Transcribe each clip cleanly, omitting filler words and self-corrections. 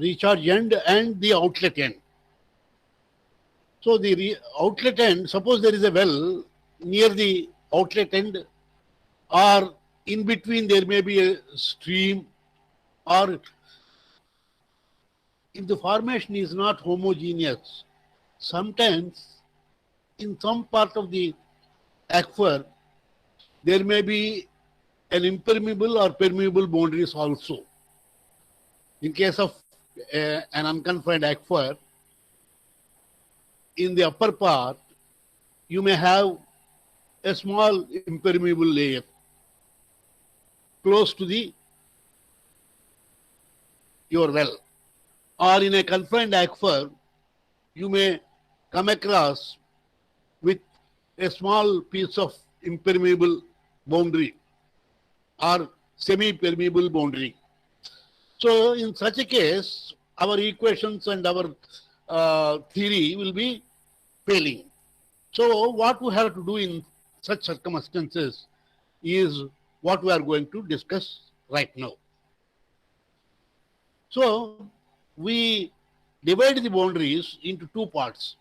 recharge end and the outlet end. So the outlet end, suppose there is a well near the outlet end, or in between there may be a stream, or if the formation is not homogeneous, sometimes in some part of the aquifer there may be an impermeable or permeable boundaries also. In case of an unconfined aquifer, in the upper part, you may have a small impermeable layer close to your well. Or in a confined aquifer, you may come across with a small piece of impermeable boundary or semi-permeable boundary. So in such a case, our equations and our theory will be failing. So what we have to do in such circumstances is what we are going to discuss right now. So we divide the boundaries into two parts.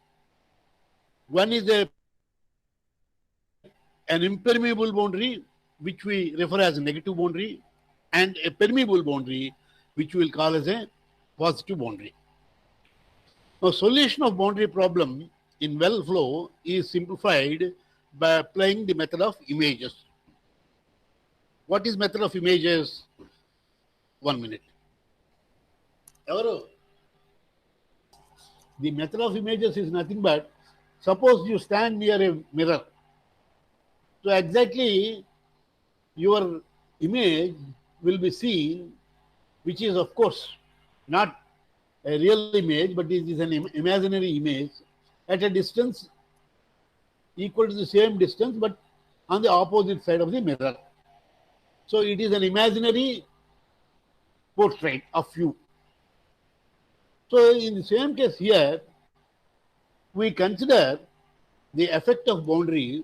One is an impermeable boundary, which we refer as a negative boundary, and a permeable boundary, which we will call as a positive boundary. Now, solution of boundary problem in well flow is simplified by applying the method of images. What is method of images? 1 minute. The method of images is nothing but, suppose you stand near a mirror. So exactly your image will be seen, which is of course not a real image, but it is an imaginary image at a distance equal to the same distance, but on the opposite side of the mirror. So it is an imaginary portrait of you. So in the same case here, we consider the effect of boundary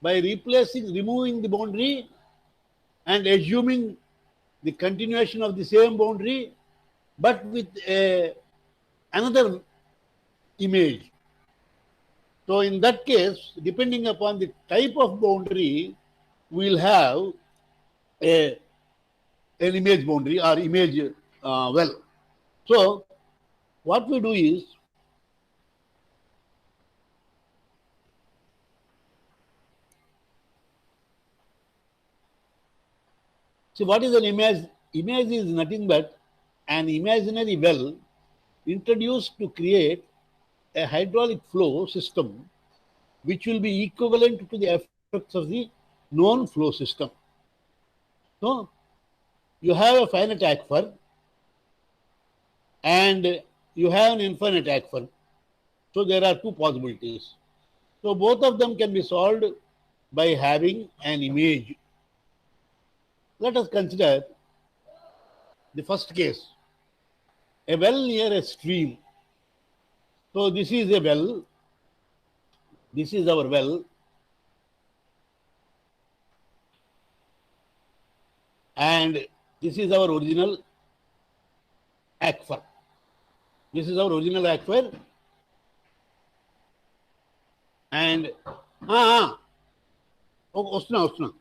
by removing the boundary and assuming the continuation of the same boundary, but with another image. So in that case, depending upon the type of boundary, we will have an image boundary or image well. So what we do is, see, what is an image? Image is nothing but an imaginary well introduced to create a hydraulic flow system which will be equivalent to the effects of the known flow system. So you have a finite aquifer and you have an infinite aquifer. So there are two possibilities. So both of them can be solved by having an image. Let us consider the first case, a well near a stream. So this is a well, this is our well, and this is our original aquifer. This is our original aquifer, and Osna.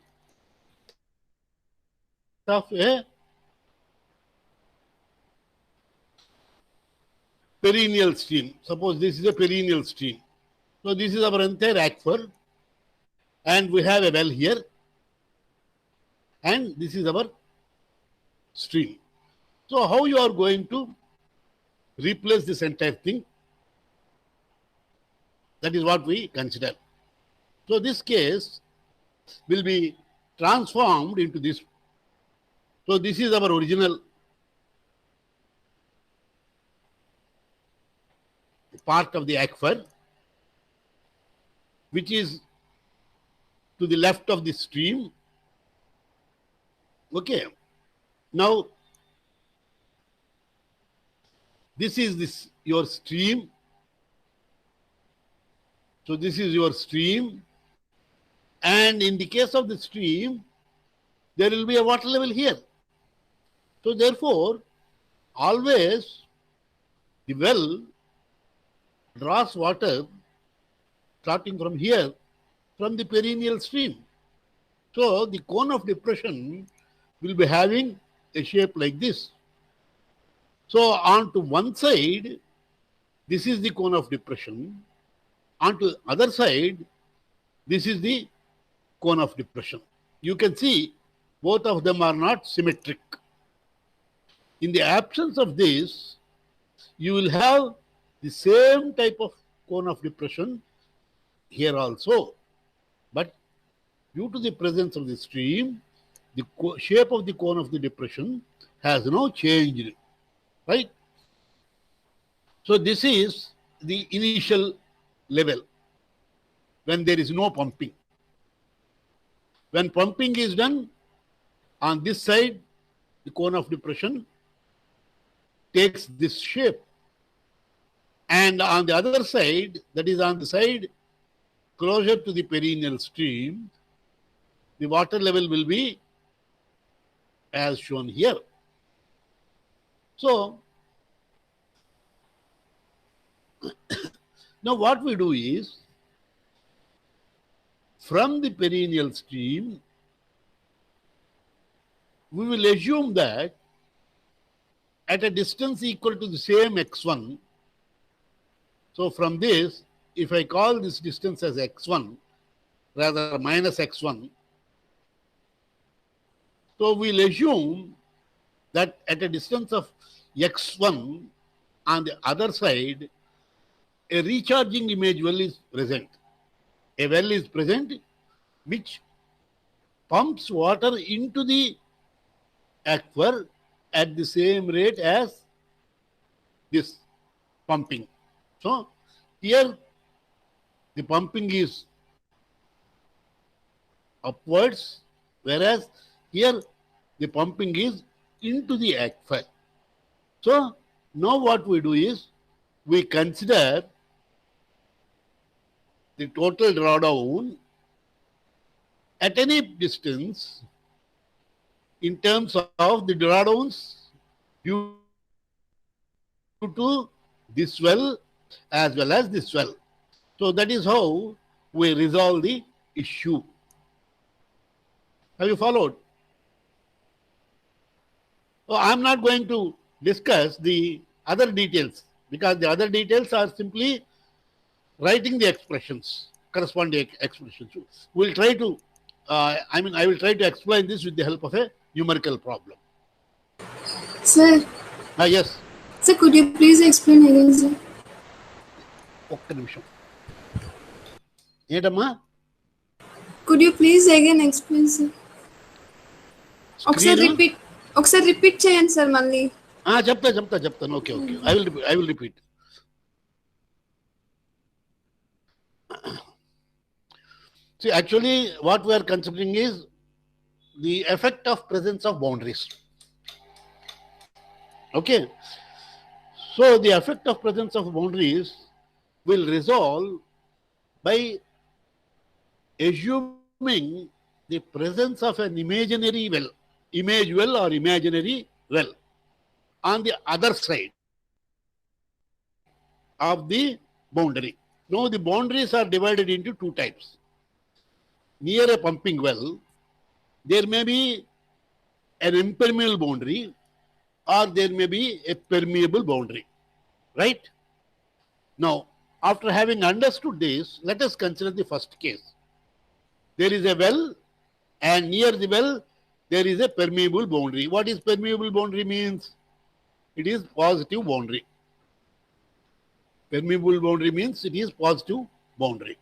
Of a perennial stream. Suppose this is a perennial stream. So this is our entire aquifer, and we have a well here, and this is our stream. So how you are going to replace this entire thing? That is what we consider. So this case will be transformed into this. So this is our original part of the aquifer, which is to the left of the stream. Okay. Now, this is your stream. So this is your stream. And in the case of the stream, there will be a water level here. So therefore, always the well draws water starting from here, from the perennial stream. So the cone of depression will be having a shape like this. So on to one side, this is the cone of depression. On to the other side, this is the cone of depression. You can see both of them are not symmetric. In the absence of this, you will have the same type of cone of depression here also. But due to the presence of the stream, the shape of the cone of the depression has now changed, right? So this is the initial level when there is no pumping. When pumping is done, on this side, the cone of depression takes this shape. And on the other side, that is on the side closer to the perennial stream, the water level will be as shown here. So, now what we do is, from the perennial stream, we will assume that at a distance equal to the same x1, so from this, if I call this distance as x1, rather minus x1, so we'll assume that at a distance of x1, on the other side, a recharging image well is present. A well is present which pumps water into the aquifer at the same rate as this pumping. So here the pumping is upwards, whereas here the pumping is into the aquifer. So now what we do is, we consider the total drawdown at any distance in terms of the drawdowns due to this well as well as this well. So that is how we resolve the issue. Have you followed? So I am not going to discuss the other details, because the other details are simply writing the expressions, corresponding expressions. We'll try to, I will try to explain this with the help of a numerical problem. Sir. Yes. Sir, could you please explain again, sir? ఒక్క నిమిషం. ఏంటమ్మా? Could you please again explain, sir? ఒకసారి repeat చేయండి sir మళ్ళీ. చెప్తాను. Okay. I will repeat. See, actually what we are considering is the effect of presence of boundaries. Okay. So the effect of presence of boundaries will resolve by assuming the presence of an imaginary well, image well or imaginary well on the other side of the boundary. Now the boundaries are divided into two types. Near a pumping well, there may be an impermeable boundary or there may be a permeable boundary, right? Now, after having understood this, let us consider the first case. There is a well and near the well, there is a permeable boundary. What is permeable boundary means? It is positive boundary. Permeable boundary means it is positive boundary.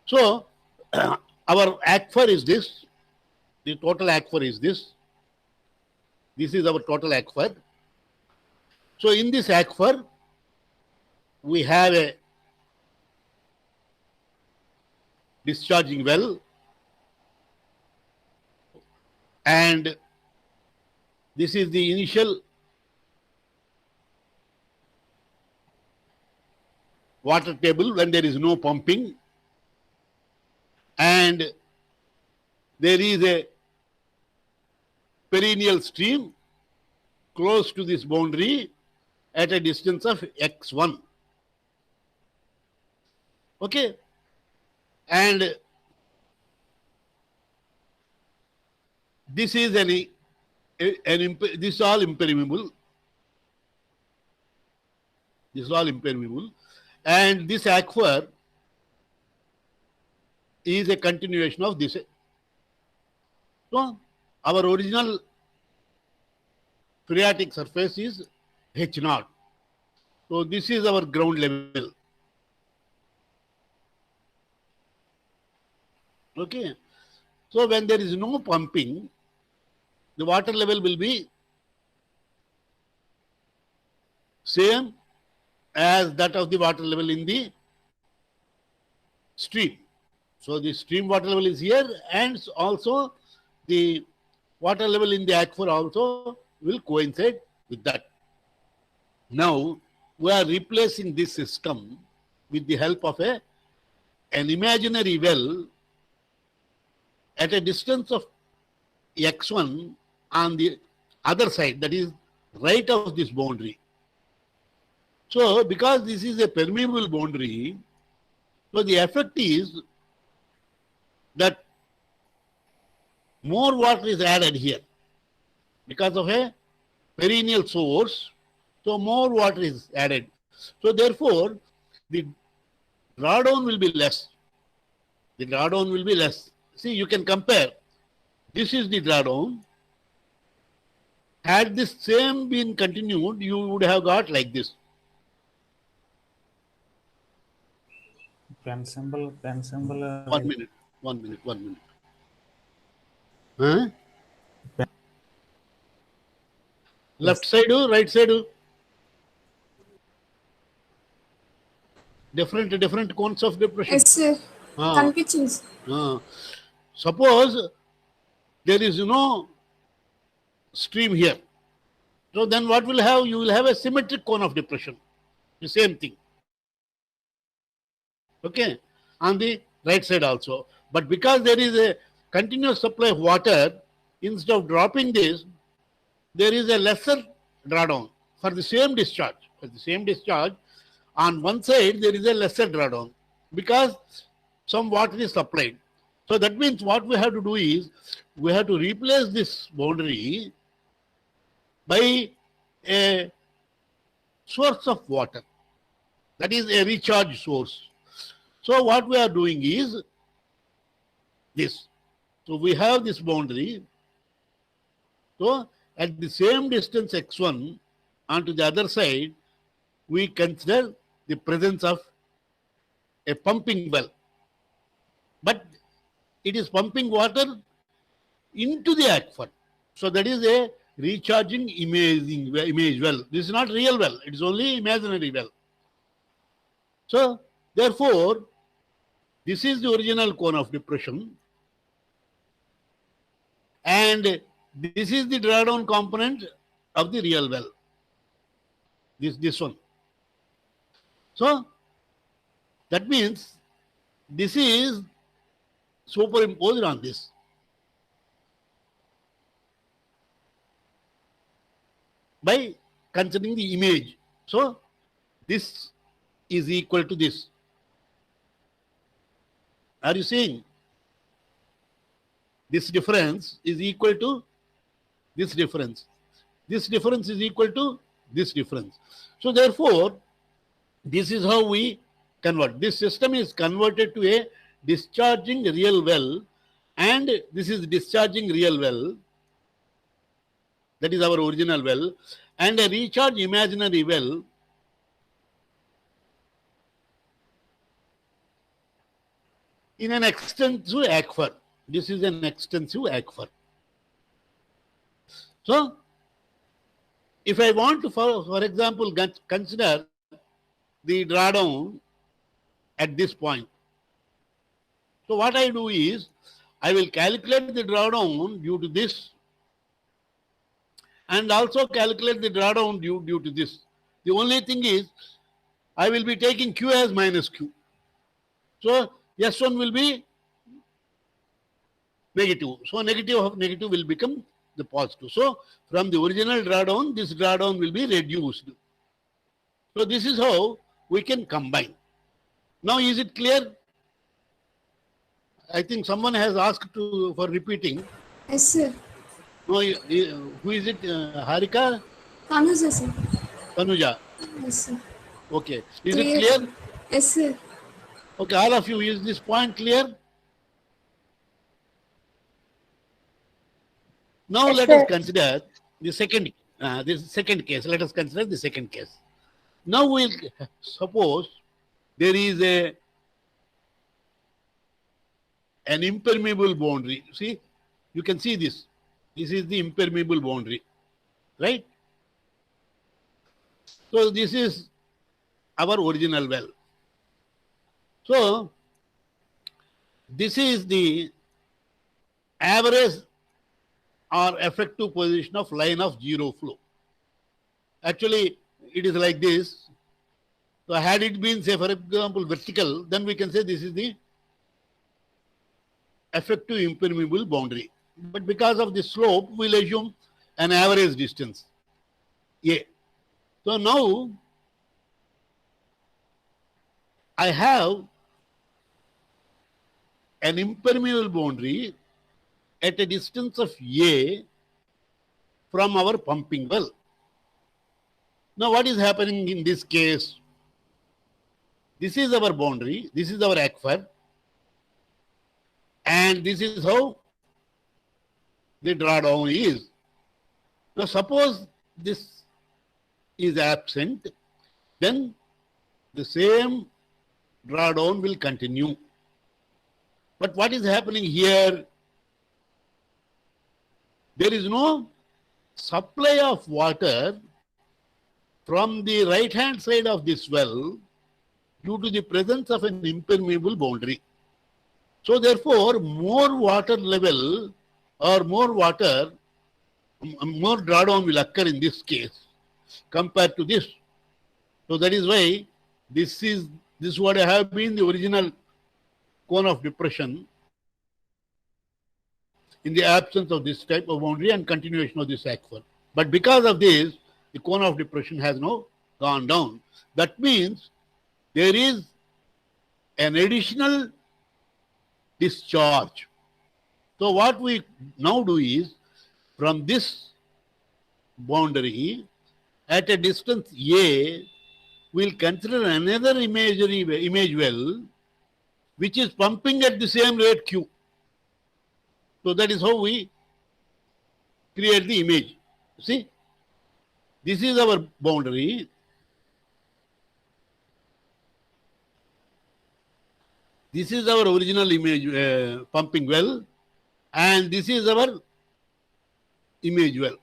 So, our aquifer is this. The total aquifer is this. This is our total aquifer. So, in this aquifer, we have a discharging well, and this is the initial water table when there is no pumping, and there is a perennial stream close to this boundary at a distance of x1. Okay, and this is this is all impermeable. This is all impermeable, and this aquifer is a continuation of this. So our original phreatic surface is H0. So this is our ground level. Okay. So when there is no pumping, the water level will be same as that of the water level in the stream. So the stream water level is here, and also the water level in the aquifer also will coincide with that. Now we are replacing this system with the help of an imaginary well at a distance of x1 on the other side, that is right of this boundary. So because this is a permeable boundary, so the effect is that more water is added here because of a perennial source. So more water is added. So therefore, the drawdown will be less. The drawdown will be less. See, you can compare. This is the drawdown. Had this same been continued, you would have got like this. Pen symbol. 1 minute. 1 minute. 1 minute. Huh? Left side, right side. Different cones of depression. Yes, sir. Confusions. Suppose there is no stream here. So then what will have? You will have a symmetric cone of depression. The same thing. Okay. On the right side also. But because there is a continuous supply of water, instead of dropping this, there is a lesser drawdown for the same discharge. For the same discharge, on one side there is a lesser drawdown because some water is supplied. So that means what we have to do is we have to replace this boundary by a source of water, that is a recharge source. So what we are doing is this. So we have this boundary. So at the same distance x1 onto the other side, we consider the presence of a pumping well. But it is pumping water into the aquifer. So that is a recharging image well. This is not real well. It is only imaginary well. So therefore, this is the original cone of depression. And this is the drawdown component of the real well. This one. So that means this is superimposed on this. By considering the image. So this is equal to this. Are you seeing? This difference is equal to this difference. This difference is equal to this difference. So therefore, this is how we convert. This system is converted to a discharging real well, and this is discharging real well. That is our original well, and a recharge imaginary well. In an extensive aquifer. This is an extensive aquifer. So, if I want to, for example, consider the drawdown at this point. So, what I do is, I will calculate the drawdown due to this, and also calculate the drawdown due to this. The only thing is, I will be taking Q as minus Q. So, S1 will be negative. So negative of negative will become the positive. So from the original drawdown, this drawdown will be reduced. So this is how we can combine. Now is it clear? I think someone has asked for repeating. Yes, sir. No, who is it? Harika? Tanuja, sir. Tanuja. Yes, sir. Okay. Is it clear? Yes, sir. Okay, all of you, is this point clear? Now Yes, let sir. us consider the second case. Let us consider the second case. Now we'll suppose there is an impermeable boundary. See, you can see this. This is the impermeable boundary, right? So this is our original well. So this is the average or effective position of line of zero flow. Actually, it is like this. So had it been, say, for example, vertical, then we can say this is the effective impermeable boundary. But because of the slope, we'll assume an average distance, A. So now I have an impermeable boundary at a distance of A from our pumping well. Now what is happening in this case? This is our boundary, this is our aquifer, and this is how the drawdown is. Now suppose this is absent, then the same drawdown will continue. But what is happening here? There is no supply of water from the right hand side of this well due to the presence of an impermeable boundary. So therefore, more water level or more drawdown will occur in this case compared to this. So that is why this would have been the original cone of depression in the absence of this type of boundary and continuation of this aquifer. But because of this, the cone of depression has now gone down. That means there is an additional discharge. So what we now do is, from this boundary at a distance A, we'll consider another image well which is pumping at the same rate Q. So that is how we create the image. See, this is our boundary. This is our original image pumping well, and this is our image well.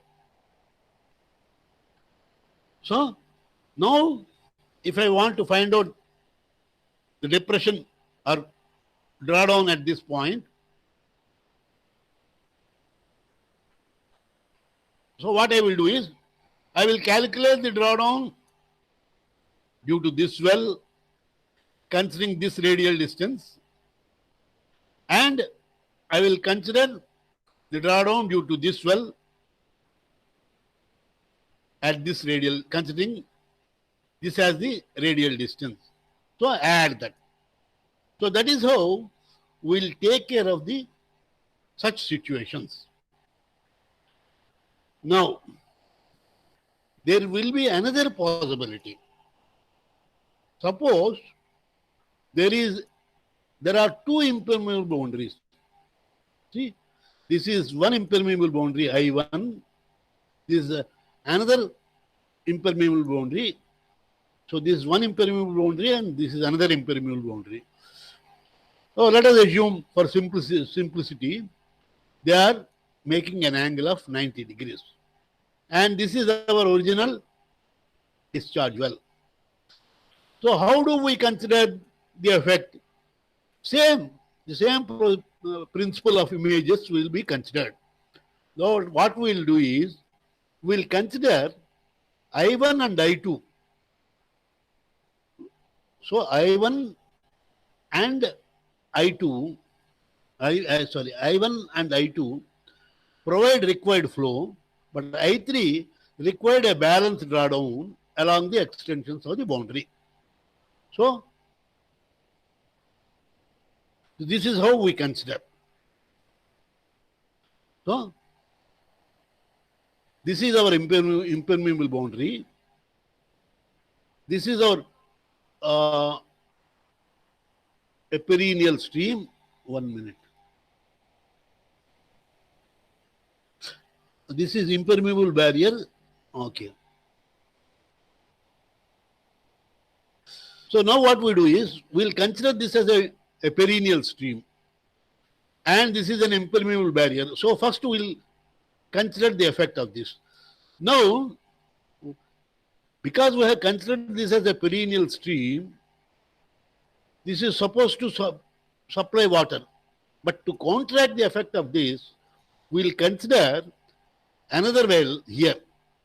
So now if I want to find out the depression or drawdown at this point, so what I will do is, I will calculate the drawdown due to this well, considering this radial distance, and I will consider the drawdown due to this well at this radial, considering this as the radial distance. So add that. So that is how we'll take care of the such situations. Now, there will be another possibility. Suppose there are two impermeable boundaries. See, this is one impermeable boundary I1. This is another impermeable boundary. So this is one impermeable boundary and this is another impermeable boundary. So let us assume for simplicity, they are making an angle of 90 degrees. And this is our original discharge well. So how do we consider the effect? The same principle of images will be considered. So what we will do is, we will consider I1 and I2. So I1 I1 and I2 provide required flow, but I3 required a balanced drawdown along the extensions of the boundary. So, this is how we consider. So, this is our impermeable boundary. This is our a perennial stream. 1 minute. This is impermeable barrier. Okay. So now what we do is, we'll consider this as a perennial stream. And this is an impermeable barrier. So first we'll consider the effect of this. Now, because we have considered this as a perennial stream, this is supposed to supply water. But to counteract the effect of this, we'll consider another well here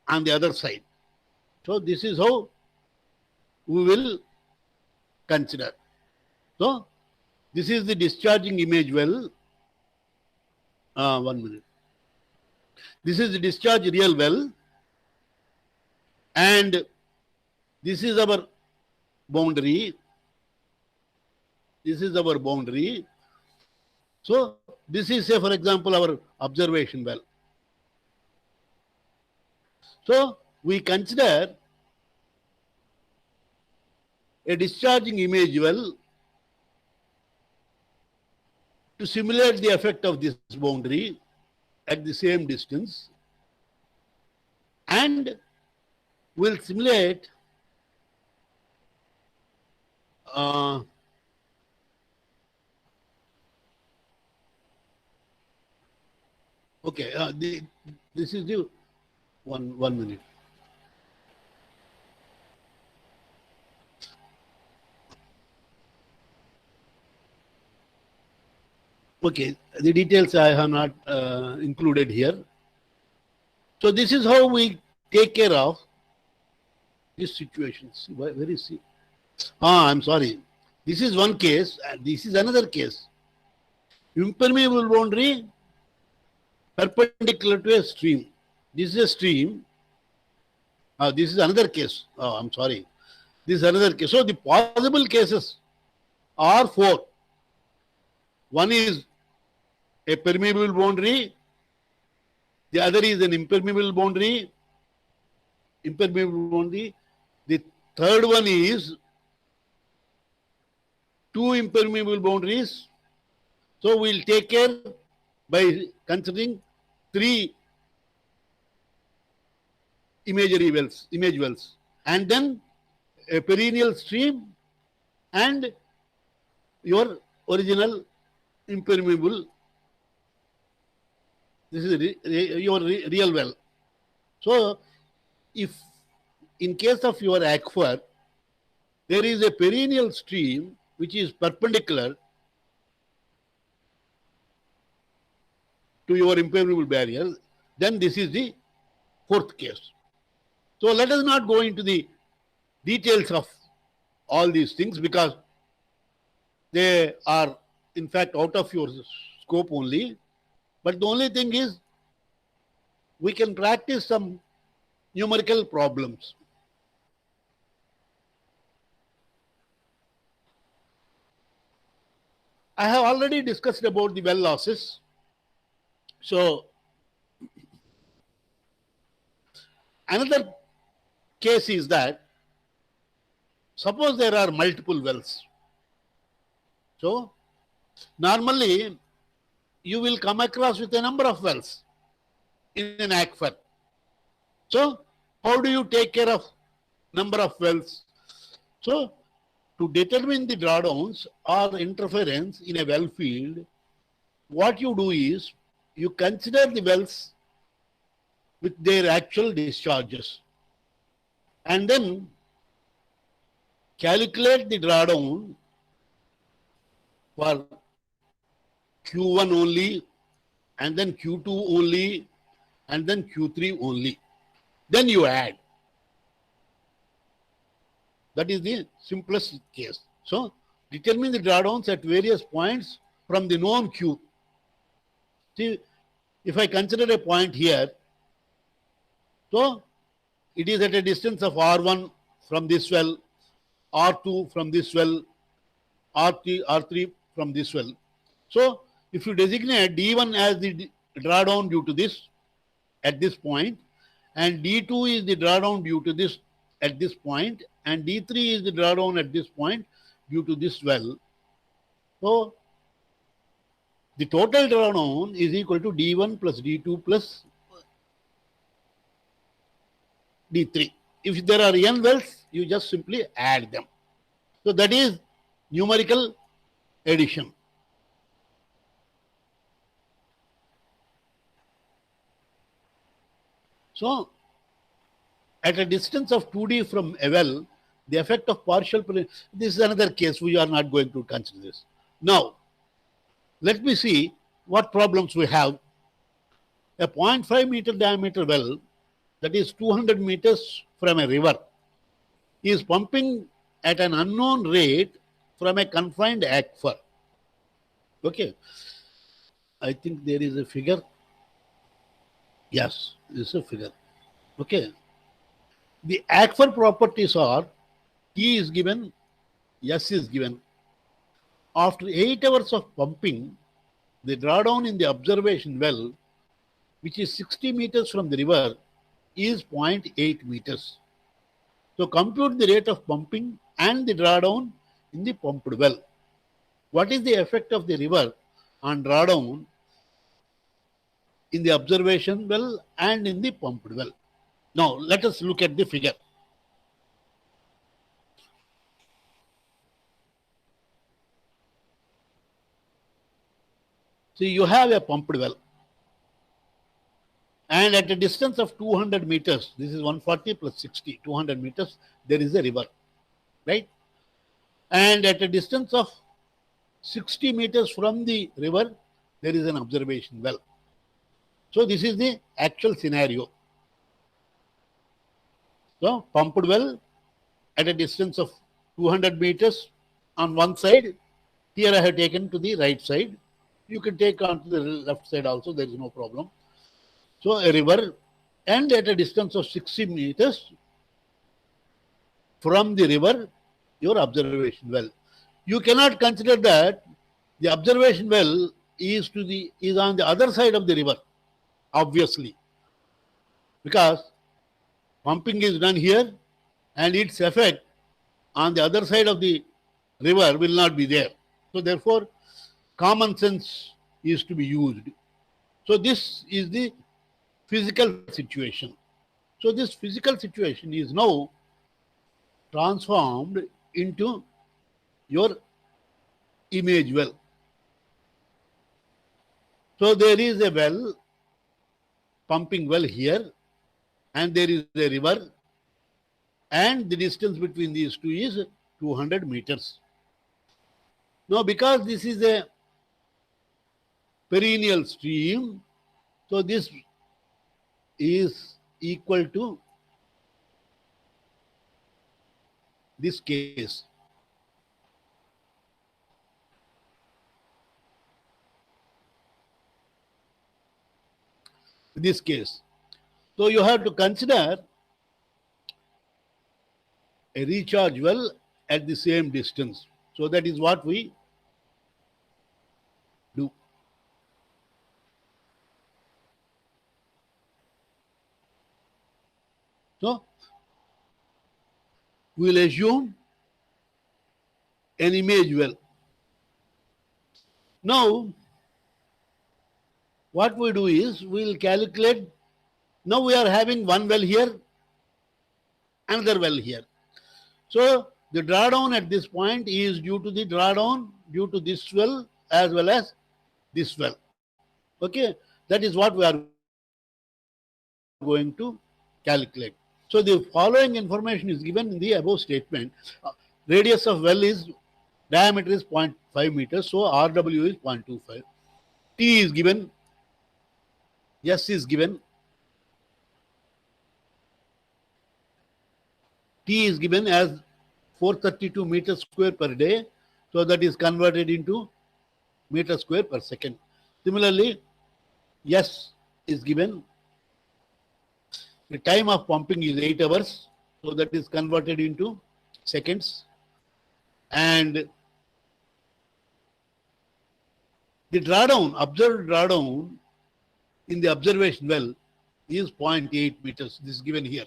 on the other side. So this is how we will consider. So this is the discharging image well. 1 minute. This is the discharge real well, and this is our boundary. This is our boundary. So this is, say, for example, our observation well. So we consider a discharging image well to simulate the effect of this boundary at the same distance, and will simulate this is the one minute. Okay, the details I have not included here. So this is how we take care of these situations. Where is he? I'm sorry. This is one case, and this is another case. Impermeable boundary perpendicular to a stream. This is a stream. This is another case. I'm sorry. This is another case. So the possible cases are 4. One is a permeable boundary. The other is an impermeable boundary. Impermeable boundary. The third one is 2 impermeable boundaries. So we'll take care by considering 3 image wells, and then a perennial stream and your original impermeable. This is your real well. So if in case of your aquifer, there is a perennial stream which is perpendicular to your impermeable barrier, then this is the 4th case. So let us not go into the details of all these things, because they are in fact out of your scope only. But the only thing is, we can practice some numerical problems. I have already discussed about the well losses. So another case is that, suppose there are multiple wells. So normally you will come across with a number of wells in an aquifer. So how do you take care of number of wells? So to determine the drawdowns or interference in a well field, what you do is, you consider the wells with their actual discharges, and then calculate the drawdown for Q1 only, and then Q2 only, and then Q3 only. Then you add. That is the simplest case. So determine the drawdowns at various points from the known Q. See, if I consider a point here, so it is at a distance of R1 from this well, R2 from this well, R3 from this well. So if you designate D1 as the drawdown due to this at this point, and D2 is the drawdown due to this at this point, and D3 is the drawdown at this point due to this well. So the total drawdown is equal to D1 plus D2 plus D3. If there are n wells, you just simply add them. So that is numerical addition. So at a distance of 2D from a well, the effect of partial, this is another case. We are not going to consider this. Now, let me see what problems we have. A 0.5 meter diameter well, that is 200 meters from a river, is pumping at an unknown rate from a confined aquifer. Okay. I think there is a figure. Yes, this is a figure. Okay. The aquifer properties are T is given, S is given. After 8 hours of pumping, the drawdown in the observation well, which is 60 meters from the river, is 0.8 meters. So compute the rate of pumping and the drawdown in the pumped well. What is the effect of the river on drawdown in the observation well and in the pumped well? Now let us look at the figure. See, you have a pumped well, and at a distance of 200 meters, this is 140 plus 60, 200 meters, there is a river, right? And at a distance of 60 meters from the river, there is an observation well. So this is the actual scenario. So pumped well at a distance of 200 meters on one side. Here I have taken to the right side. You can take on to the left side also, there is no problem. So a river, and at a distance of 60 meters from the river, your observation well. You cannot consider that the observation well is on the other side of the river, obviously, because pumping is done here and its effect on the other side of the river will not be there. So therefore, common sense is to be used. So this is the physical situation. So this physical situation is now transformed into your image well. So there is a well, pumping well here, and there is a river, and the distance between these two is 200 meters. Now because this is a perennial stream, so this is equal to this case. This case. So you have to consider a recharge well at the same distance. So that is what we do. So we will assume an image well. Now what we do is we will calculate. Now we are having one well here, another well here. So the drawdown at this point is due to the drawdown due to this well as well as this well. Okay, that is what we are going to calculate. So the following information is given in the above statement. Radius of well is, diameter is 0.5 meters, so RW is 0.25. T is given, S is given, T is given as 432 meters square per day, so that is converted into meters square per second. Similarly, S is given. The time of pumping is 8 hours. So that is converted into seconds. And the drawdown, observed drawdown in the observation well is 0.8 meters. This is given here.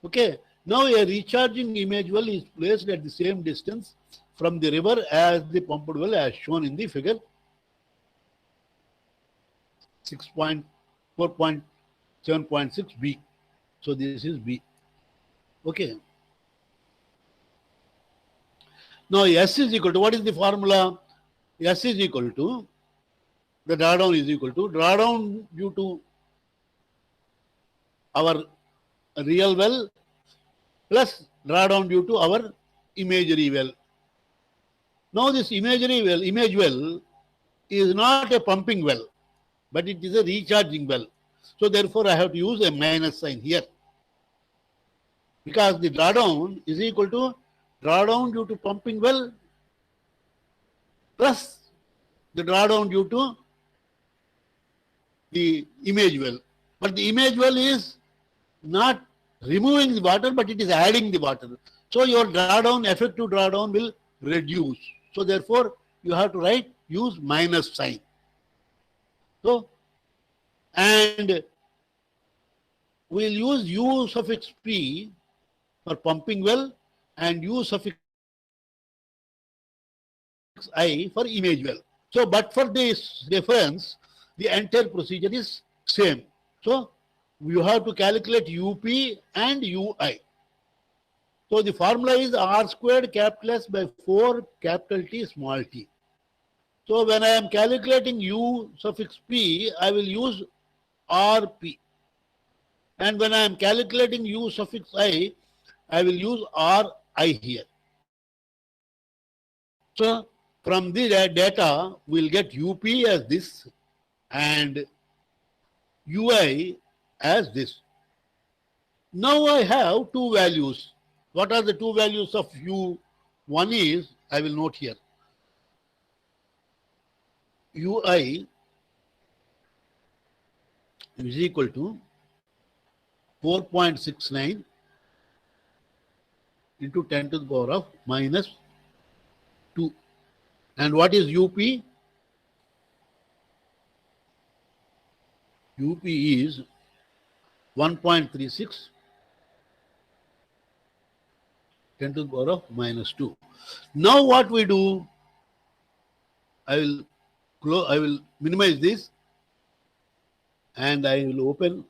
Okay. Now a recharging image well is placed at the same distance from the river as the pumped well, as shown in the figure 4.7.6 B. So this is B. Okay. Now S is equal to, what is the formula? S is equal to, the drawdown is equal to, drawdown due to our real well plus drawdown due to our imagery well. Now this image well is not a pumping well, but it is a recharging well. So therefore I have to use a minus sign here, because the drawdown is equal to drawdown due to pumping well plus the drawdown due to the image well. But the image well is not removing the water, but it is adding the water. So your drawdown, effective drawdown will reduce. So therefore you have to use minus sign. So, and we will use U suffix P for pumping well and U suffix I for image well. So, but for this difference, the entire procedure is same. So, you have to calculate UP and UI. So, the formula is R squared capital S by 4 capital T small t. So, when I am calculating U suffix P, I will use RP. And when I am calculating U suffix I will use RI here. So, from the data, we will get UP as this and UI as this. Now I have two values. What are the two values of U? One is, I will note here, UI is equal to 4.69 into 10 to the power of minus 2. And what is UP? UP is 1.36 10 to the power of minus 2. Now what we do, I will minimize this and I will open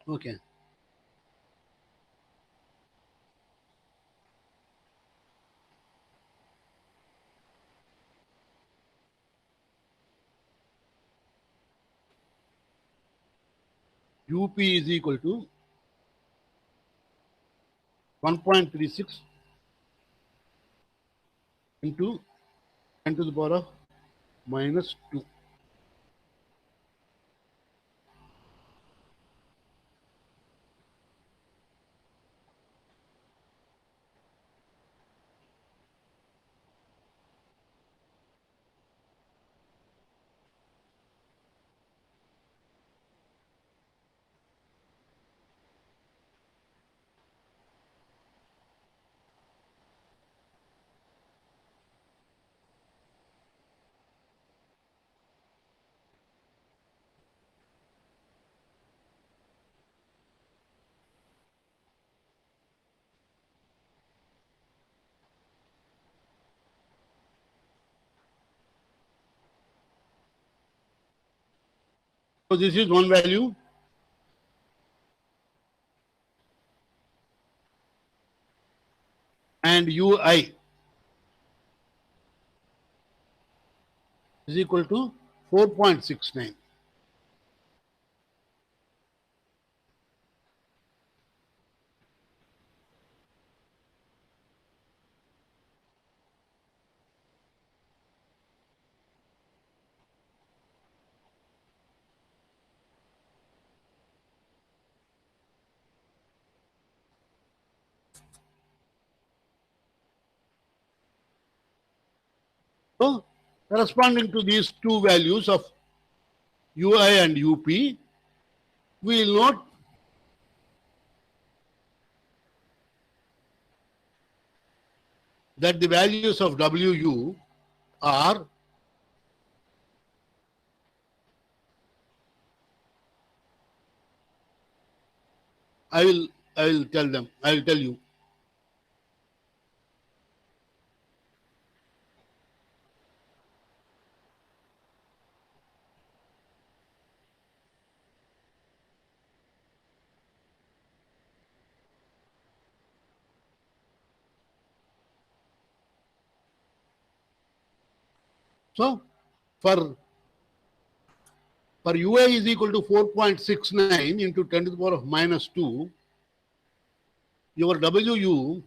okay. UP is equal to 1.36 into 10 to the power of minus 2. So this is one value. And and ui is equal to 4.69. So, corresponding to these two values of ui and up, we will note that the values of wu are I will tell them. I will tell you. So, for ui is equal to 4.69 into 10 to the power of minus 2, your wu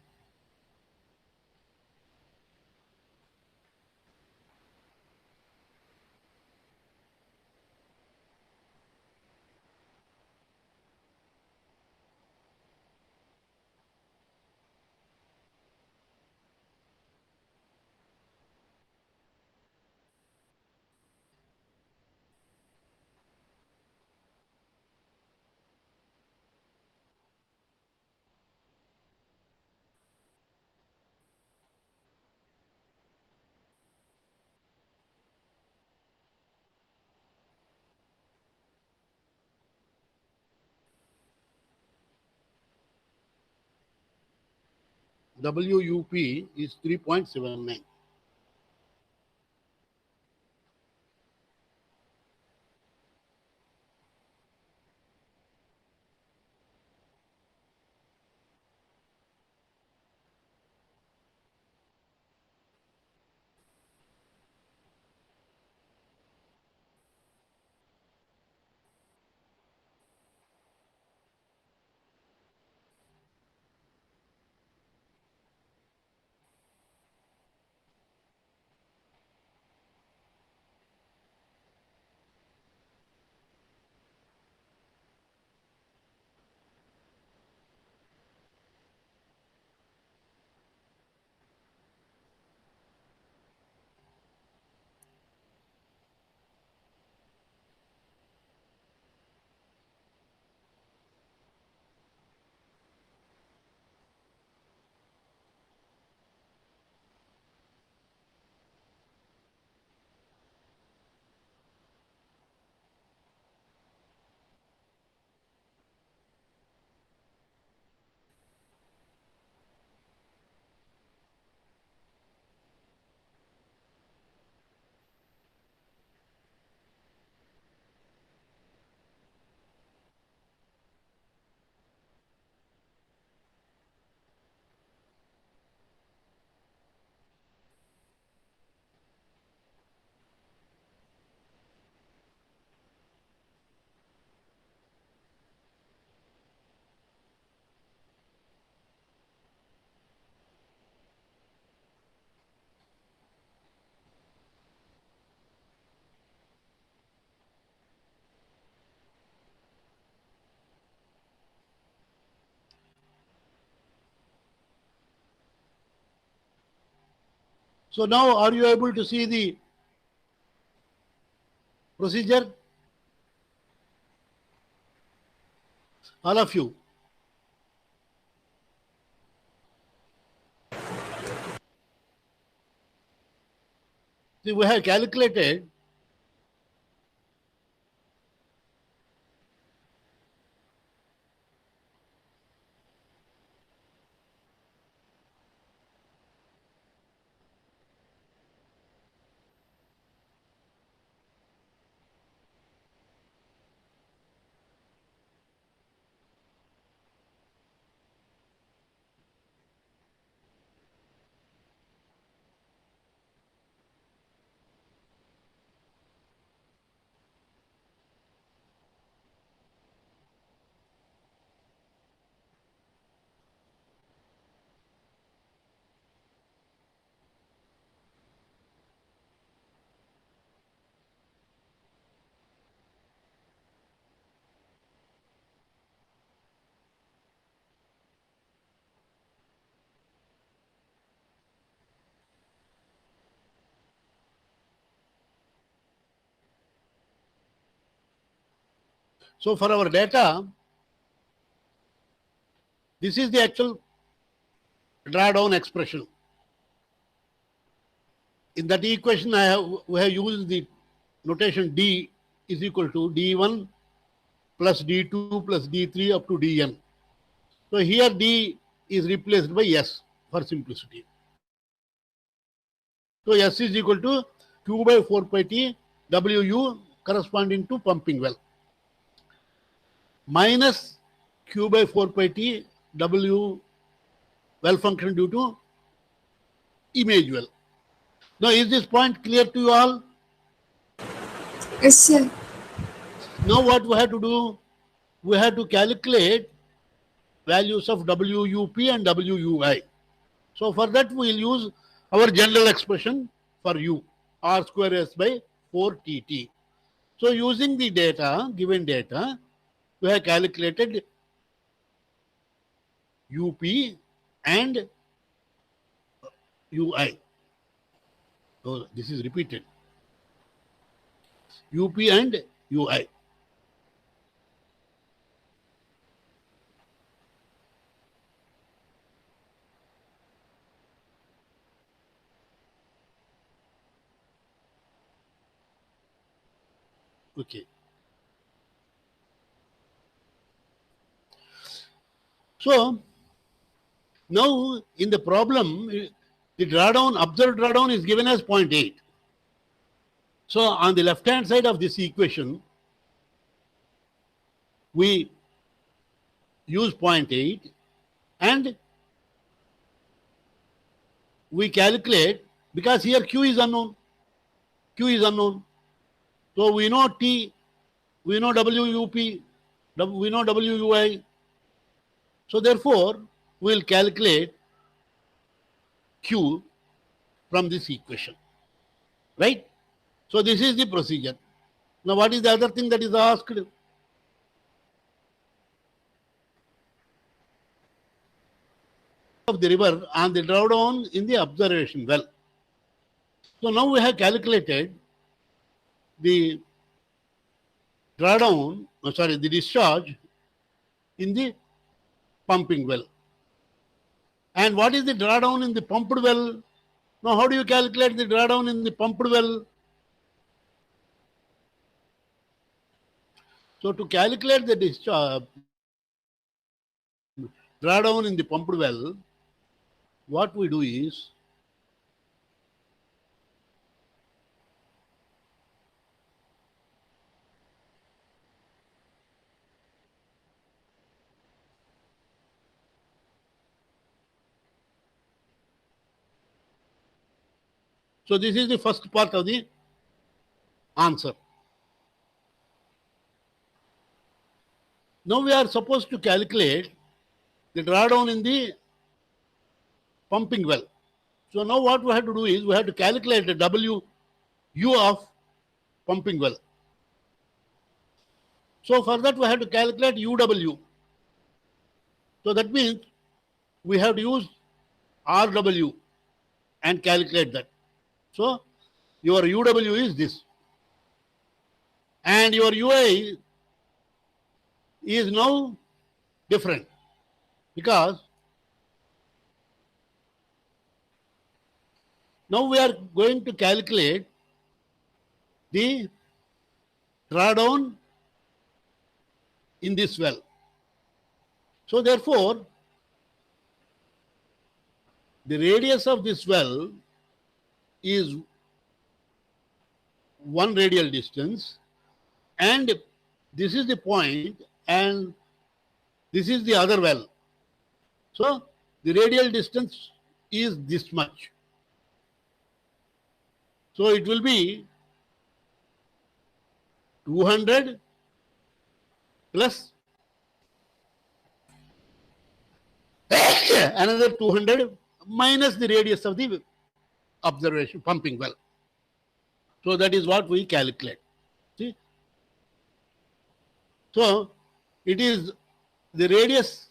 WUP is 3.79. So now are you able to see the procedure? All of you. See, we have calculated So for our data, this is the actual drawdown expression. In that equation, we have used the notation D is equal to D1 plus D2 plus D3 up to Dn. So here D is replaced by S for simplicity. So S is equal to Q by 4 pi T WU corresponding to pumping well minus Q by 4 pi T W well function due to image well. Now is this point clear to you all? Yes, sir. Now what we have to do? We have to calculate values of WUP and WUI. So for that we will use our general expression for U, R square S by 4 TT. So using the data, given data, we have calculated UP and UI. So this is repeated. UP and UI. Okay. So now in the problem, the drawdown, observed drawdown is given as 0.8. So on the left hand side of this equation, we use 0.8 and we calculate, because here Q is unknown. Q is unknown. So we know T, we know WUP, we know WUI. So therefore, we will calculate Q from this equation. Right? So this is the procedure. Now what is the other thing that is asked? Of the river on the drawdown in the observation well. So now we have calculated the drawdown, the discharge in the pumping well. And what is the drawdown in the pumped well? Now how do you calculate the drawdown in the pumped well? So to calculate the discharge, drawdown in the pumped well, what we do is, so this is the first part of the answer. Now we are supposed to calculate the drawdown in the pumping well. So now what we have to do is we have to calculate the WU of pumping well. So for that we have to calculate UW. So that means we have to use RW and calculate that. So your UW is this. And your UI is now different because now we are going to calculate the drawdown in this well. So therefore, the radius of this well is 1 radial distance, and this is the point, and this is the other well. So the radial distance is this much. So it will be 200 plus another 200 minus the radius of the observation pumping well. So that is what we calculate. See? So it is the radius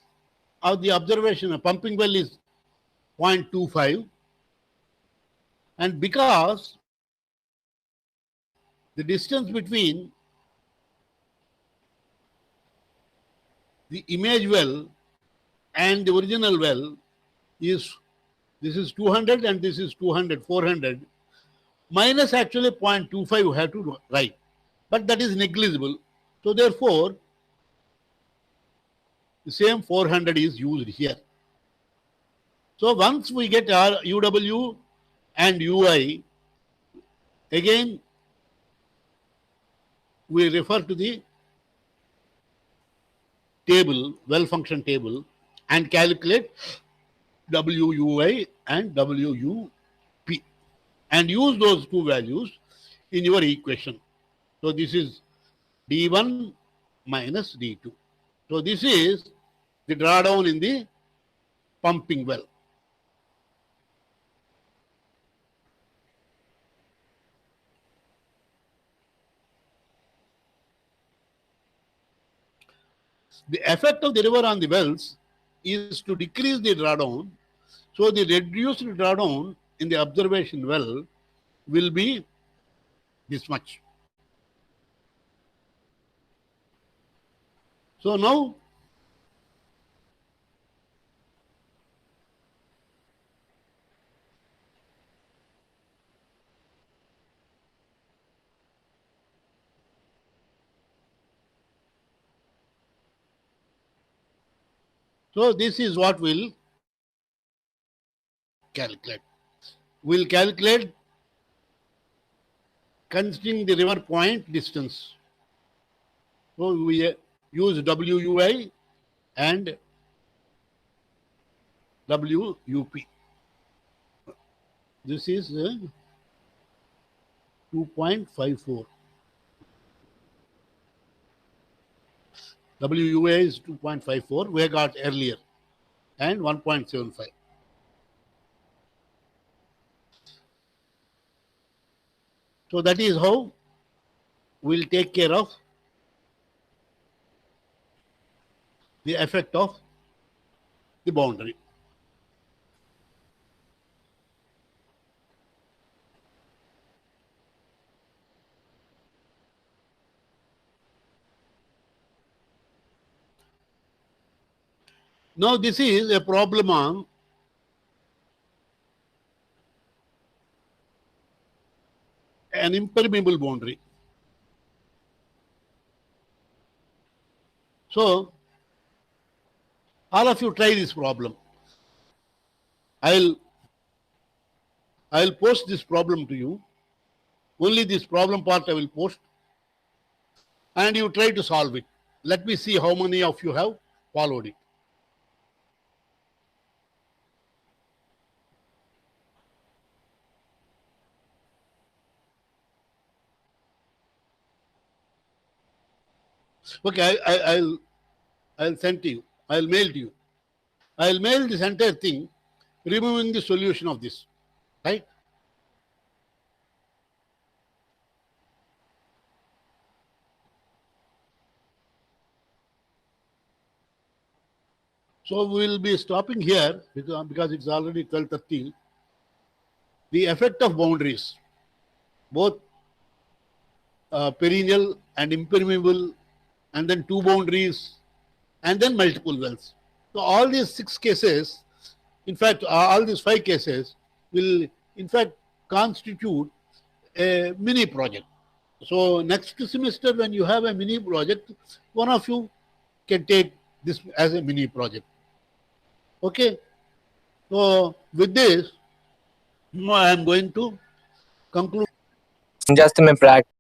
of the observation of pumping well is 0.25, and because the distance between the image well and the original well is, this is 200 and this is 200, 400, minus actually 0.25 we have to write. But that is negligible. So therefore, the same 400 is used here. So once we get our UW and UI, again we refer to the table, well function table, and calculate WUI and WUP and use those two values in your equation. So this is D1 minus D2. So this is the drawdown in the pumping well. The effect of the river on the wells is to decrease the drawdown. So the reduced drawdown in the observation well will be this much. So now this is what we'll calculate. We'll calculate considering the river point distance. So we use WUI and WUP. This is 2.54. WUA is 2.54, we got earlier, and 1.75. So that is how we'll take care of the effect of the boundary. Now this is a problem on an impermeable boundary. So all of you try this problem. I'll post this problem to you. Only this problem part I will post, and you try to solve it. Let me see how many of you have followed it. Okay, I'll send to you. I'll mail to you. I'll mail this entire thing, removing the solution of this, right? So we will be stopping here because it's already 12:30. The effect of boundaries, both perennial and impermeable, and then two boundaries, and then multiple wells. So all these 6 cases, in fact, all these 5 cases will in fact constitute a mini project. So next semester when you have a mini project, one of you can take this as a mini project. Okay. So with this, I am going to conclude. Just a minute,